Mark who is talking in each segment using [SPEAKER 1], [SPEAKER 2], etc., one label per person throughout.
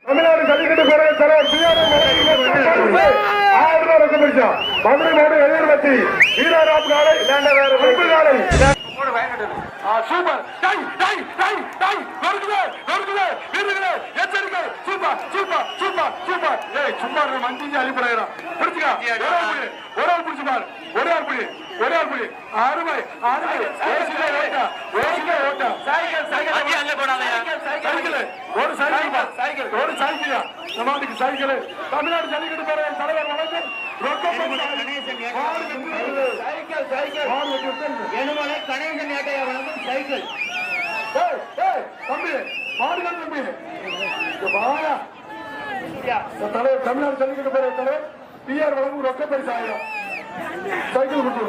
[SPEAKER 1] தமிழ்நாடு ஜல்லிக்கட்டு பேரவை தலைவர் மதுரை மாவட்டம் எதிர்வத்தி வீரராம் காலை காலை சூப்பர் எச்சரிக்கை சூப்பர் சூப்பர் சூப்பர் சூப்பர் சும்மா மந்தி அழிப்படைகிறான் பிடிச்சுக்கா ஒரு ஆள் பிடிச்சு பாரு ஒரே ஆள் புள்ளி ஒரே ஆள் புள்ளி அருமை அருமை ஓட்ட சைக்கிள் ஒரு சைக்கிள் ஒரு சைக்கிளா நம்மளுக்கு சைக்கிள் தமிழ்நாடு ஜல்லிக்கட்டு பேரவை தலைவர் வணக்கம் கணேசன் ஏட்டையா வணக்கம் சைக்கிள் தம்பி மாடுகள் தம்பி தலைவர் தமிழ்நாடு ஜல்லிக்கட்டு பேரவை தலைவர் PR வழங்கும் ரொக்க பரிசு 1000 சைக்கிள் கொடுத்து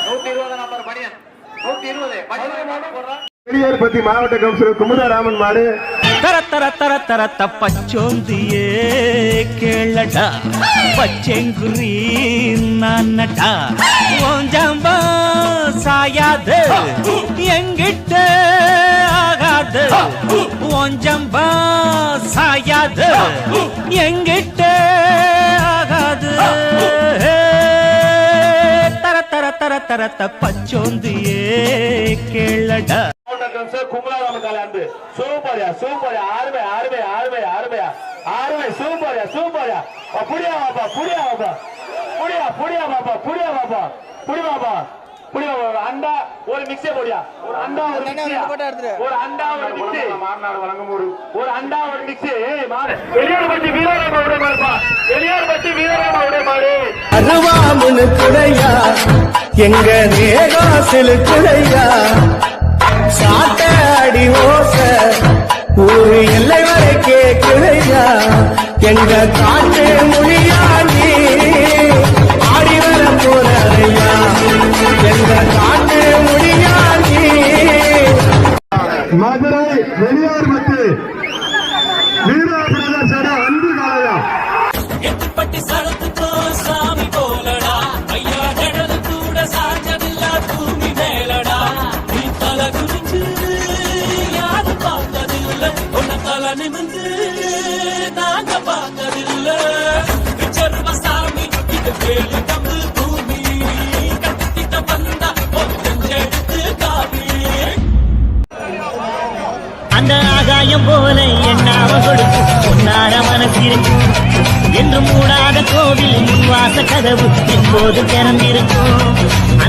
[SPEAKER 2] 120 நம்பர் பணியன் 120
[SPEAKER 1] பெரியார்பட்டி மாவட்ட கவுன்சிலர் குமுதாராமன் மாடு
[SPEAKER 3] தர தர தர தர தப்பச்சோந்தியே கேளடா பச்செங்குரி நானடா ஓஞ்சம்பா சாயாது எங்கிட்ட ஆகாது ஓஞ்சம்பா சாயாது எங்கிட்ட ஆகாது தர தர தர தர தப்பச்சோந்தியே கேளடா
[SPEAKER 1] குமராராமன் காலாண்டு சூப்பர்யா சூப்பர்யா அருமை அருமை அருமை அருமையா அருமை சூப்பர்யா சூப்பர்யா புடியா பாப்பா புடியா பாப்பா புடியா புடியா பாப்பா புடியா பாப்பா புடி பாப்பா புடியா ஒரு அண்டா ஒரு மிக்ஸே போடியா ஒரு அண்டா ஒரு மிக்ஸியா ஒரு அண்டா ஒரு மிக்ஸி மார்நாடு வழங்கும் ஒரு அண்டா ஒரு மிக்ஸி மாறு வெளியார்பட்டி வீரராமனுடைய மாடுப்பா வெளியார்பட்டி வீரராமனுடைய மாடு
[SPEAKER 4] அருவாமுனு குடையா எங்க நேகாசிலு குடையா சாட்ட அடி ஓச ஊரு எல்லை வரை கேக்குதையா எங்க காட்டு மொழியா நீ ஆடி வர போறையா எங்க காட்டு மொழியா நீ
[SPEAKER 1] மதுரை வெளியார்பட்டி வீரராம அன்பு காலையா
[SPEAKER 3] எட்டுப்பட்டி சரத்துக்கோ சாமி போலடா ஐயா கடல் கூட சாஞ்சதில்லா பூமி மேலடா நீ தலை குடிச்சு யாரு பார்த்ததில்லை உன்னை தலை நிமிந்து நாங்க பார்த்ததில்லை சர்வ சாமி இது வேலு கம்பு பூமி கத்திட்ட வந்தா ஒத்தெடுத்து காவி அந்த ஆகாயம் போல எண்ணாம கொடுக்கும் பொன்னார மனசிருக்கும் என்று மூடாத கோவில் வாச கதவு எப்போது திறந்திருக்கும்.